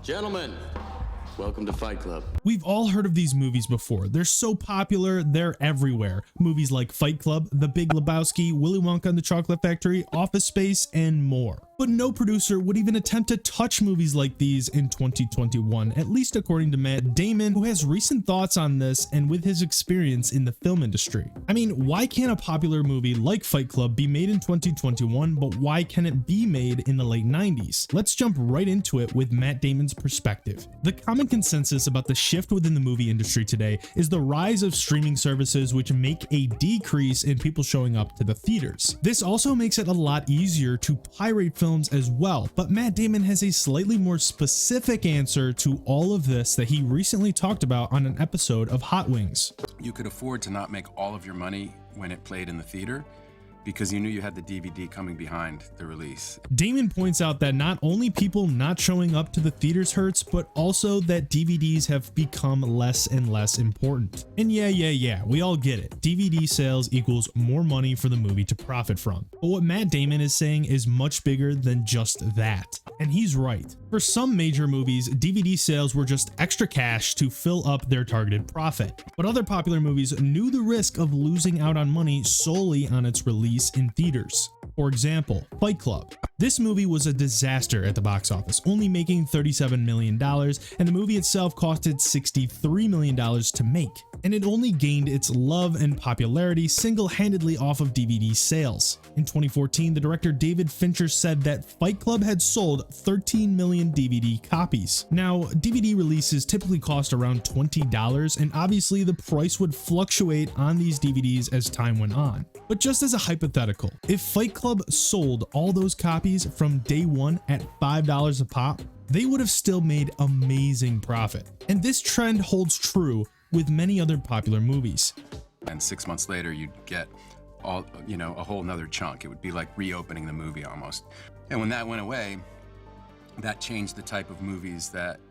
Gentlemen, welcome to Fight Club. We've all heard of these movies before. They're so popular, they're everywhere. Movies like Fight Club, The Big Lebowski, Willy Wonka and the Chocolate Factory, Office Space, and more. But no producer would even attempt to touch movies like these in 2021, at least according to Matt Damon, who has recent thoughts on this and with his experience in the film industry. I mean, why can't a popular movie like Fight Club be made in 2021, but why can it be made in the late 90s? Let's jump right into it with Matt Damon's perspective. The common consensus about the shift within the movie industry today is the rise of streaming services, which make a decrease in people showing up to the theaters. This also makes it a lot easier to pirate films as well, but Matt Damon has a slightly more specific answer to all of this that he recently talked about on an episode of Hot Wings. You could afford to not make all of your money when it played in the theater because you knew you had the DVD coming behind the release. Damon points out that not only people not showing up to the theaters hurts, but also that DVDs have become less and less important. And yeah, we all get it. DVD sales equals more money for the movie to profit from. But what Matt Damon is saying is much bigger than just that. And he's right. For some major movies, DVD sales were just extra cash to fill up their targeted profit. But other popular movies knew the risk of losing out on money solely on its release in theaters. For example, Fight Club. This movie was a disaster at the box office, only making $37 million, and the movie itself costed $63 million to make. And it only gained its love and popularity single-handedly off of DVD sales. In 2014, the director David Fincher said that Fight Club had sold 13 million DVD copies. Now, DVD releases typically cost around $20, and obviously the price would fluctuate on these DVDs as time went on. But just as a hypothetical, if Fight Club sold all those copies from day one at $5 a pop, they would have still made amazing profit. And this trend holds true with many other popular movies. And 6 months later, you'd get a whole nother chunk. It would be like reopening the movie almost. And when that went away, that changed the type of movies that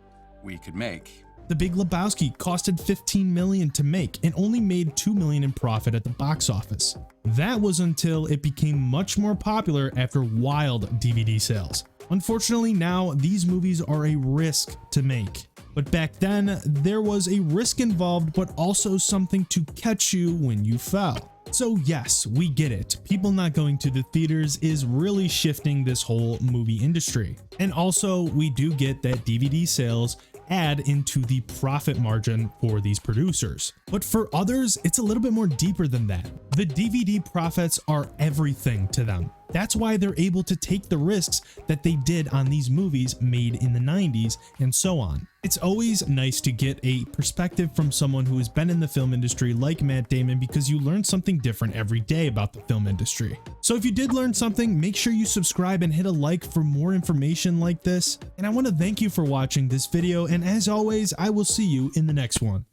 we could make. The Big Lebowski costed $15 million to make and only made $2 million in profit at the box office. That was until it became much more popular after wild DVD sales. Unfortunately, now these movies are a risk to make. But back then, there was a risk involved, but also something to catch you when you fell. So yes, we get it. People not going to the theaters is really shifting this whole movie industry. And also, we do get that DVD sales add into the profit margin for these producers. But for others, it's a little bit more deeper than that. The DVD profits are everything to them. That's why they're able to take the risks that they did on these movies made in the 90s and so on. It's always nice to get a perspective from someone who has been in the film industry like Matt Damon, because you learn something different every day about the film industry. So if you did learn something, make sure you subscribe and hit a like for more information like this. And I want to thank you for watching this video, and as always, I will see you in the next one.